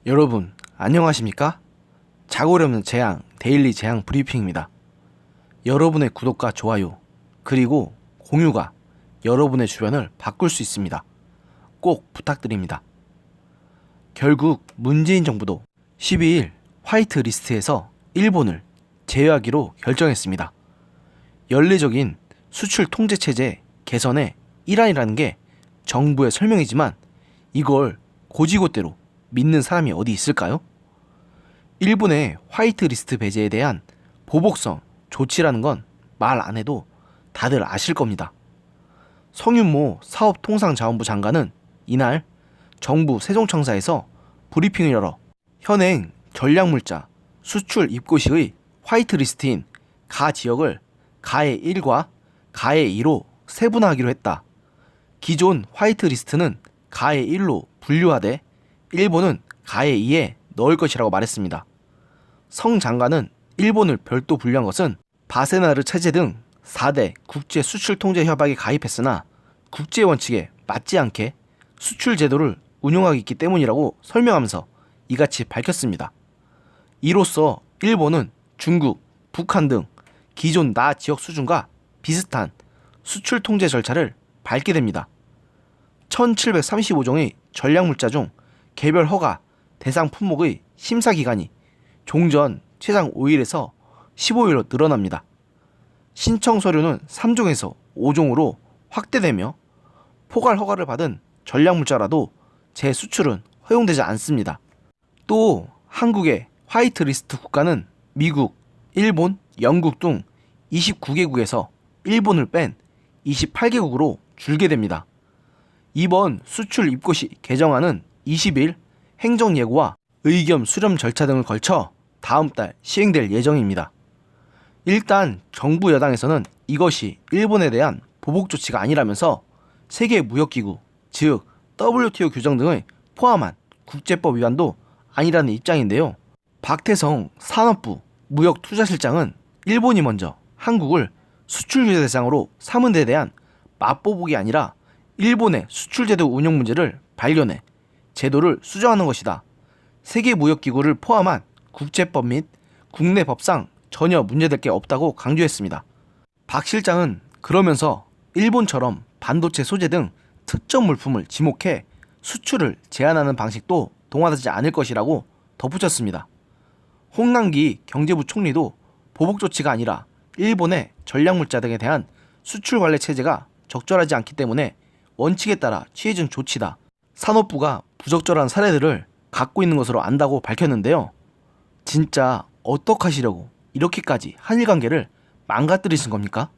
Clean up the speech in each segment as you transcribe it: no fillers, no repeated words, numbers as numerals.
여러분 안녕하십니까? 자고 일어나는 재앙 데일리 재앙 브리핑입니다. 여러분의 구독과 좋아요 그리고 공유가 여러분의 주변을 바꿀 수 있습니다. 꼭 부탁드립니다. 결국 문재인 정부도 12일 화이트 리스트에서 일본을 제외하기로 결정했습니다. 연례적인 수출 통제 체제 개선의 일환이라는 게 정부의 설명이지만 이걸 고지고대로 믿는 사람이 어디 있을까요? 일본의 화이트 리스트 배제에 대한 보복성 조치라는 건 말 안 해도 다들 아실 겁니다. 성윤모 사업통상자원부 장관은 이날 정부 세종청사에서 브리핑을 열어 현행 전략물자 수출 입고시의 화이트 리스트인 가 지역을 가의 1과 가의 2로 세분화하기로 했다. 기존 화이트 리스트는 가의 1로 분류하되 일본은 가의 2에 넣을 것이라고 말했습니다. 성 장관은 일본을 별도 분류한 것은 바세나르 체제 등 4대 국제 수출 통제 협약에 가입했으나 국제 원칙에 맞지 않게 수출 제도를 운용하고 있기 때문이라고 설명하면서 이같이 밝혔습니다. 이로써 일본은 중국, 북한 등 기존 나 지역 수준과 비슷한 수출 통제 절차를 밟게 됩니다. 1735종의 전략물자 중 개별 허가 대상 품목의 심사 기간이 종전 최장 5일에서 15일로 늘어납니다. 신청 서류는 3종에서 5종으로 확대되며 포괄 허가를 받은 전략물자라도 재수출은 허용되지 않습니다. 또 한국의 화이트 리스트 국가는 미국, 일본, 영국 등 29개국에서 일본을 뺀 28개국으로 줄게 됩니다. 이번 수출 입고시 개정안은 20일 행정예고와 의견 수렴 절차 등을 걸쳐 다음 달 시행될 예정입니다. 일단 정부 여당에서는 이것이 일본에 대한 보복 조치가 아니라면서 세계무역기구, 즉 WTO 규정 등을 포함한 국제법 위반도 아니라는 입장인데요. 박태성 산업부 무역투자실장은 일본이 먼저 한국을 수출 규제 대상으로 삼은 데 대한 맞보복이 아니라 일본의 수출제도 운영 문제를 발견해 제도를 수정하는 것이다. 세계무역기구를 포함한 국제법 및 국내 법상 전혀 문제될 게 없다고 강조했습니다. 박 실장은 그러면서 일본처럼 반도체 소재 등 특정 물품을 지목해 수출을 제한하는 방식도 동원하지 않을 것이라고 덧붙였습니다. 홍남기 경제부 총리도 보복 조치가 아니라 일본의 전략물자 등에 대한 수출 관리 체제가 적절하지 않기 때문에 원칙에 따라 취해진 조치다. 산업부가 부적절한 사례들을 갖고 있는 것으로 안다고 밝혔는데요. 진짜 어떡하시려고 이렇게까지 한일 관계를 망가뜨리신 겁니까?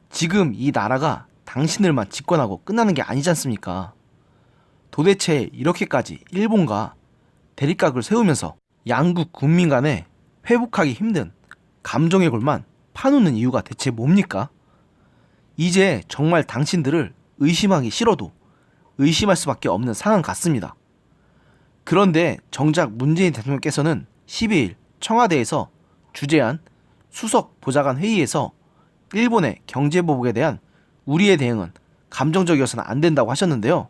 지금 이 나라가 당신들만 집권하고 끝나는 게 아니지 않습니까? 도대체 이렇게까지 일본과 대립각을 세우면서 양국 국민 간에 회복하기 힘든 감정의 골만 파놓는 이유가 대체 뭡니까? 이제 정말 당신들을 의심하기 싫어도 의심할 수밖에 없는 상황 같습니다. 그런데 정작 문재인 대통령께서는 12일 청와대에서 주재한 수석 보좌관 회의에서 일본의 경제보복에 대한 우리의 대응은 감정적이어서는 안 된다고 하셨는데요.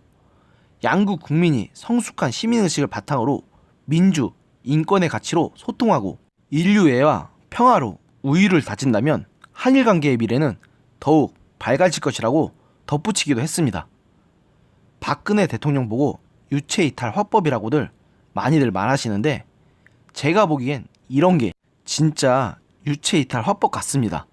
양국 국민이 성숙한 시민의식을 바탕으로 민주, 인권의 가치로 소통하고 인류애와 평화로 우위를 다진다면 한일 관계의 미래는 더욱 밝아질 것이라고 덧붙이기도 했습니다. 박근혜 대통령 보고 유체이탈 화법이라고들 많이들 말하시는데 제가 보기엔 이런 게 진짜 유체이탈 화법 같습니다.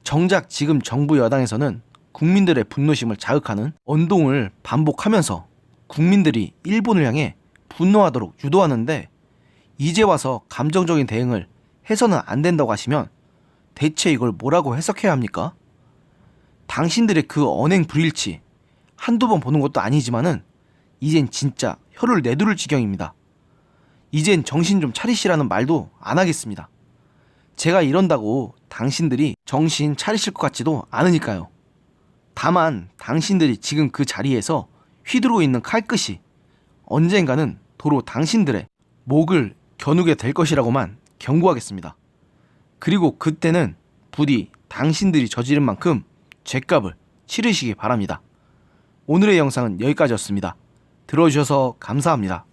정작 지금 정부 여당에서는 국민들의 분노심을 자극하는 언동을 반복하면서 국민들이 일본을 향해 분노하도록 유도하는데 이제 와서 감정적인 대응을 해서는 안 된다고 하시면 대체 이걸 뭐라고 해석해야 합니까? 당신들의 그 언행 불일치 한두 번 보는 것도 아니지만은 이젠 진짜 혀를 내두를 지경입니다. 이젠 정신 좀 차리시라는 말도 안 하겠습니다. 제가 이런다고 당신들이 정신 차리실 것 같지도 않으니까요. 다만 당신들이 지금 그 자리에서 휘두르고 있는 칼끝이 언젠가는 도로 당신들의 목을 겨누게 될 것이라고만 경고하겠습니다. 그리고 그때는 부디 당신들이 저지른 만큼 죗값을 치르시기 바랍니다. 오늘의 영상은 여기까지였습니다. 들어주셔서 감사합니다.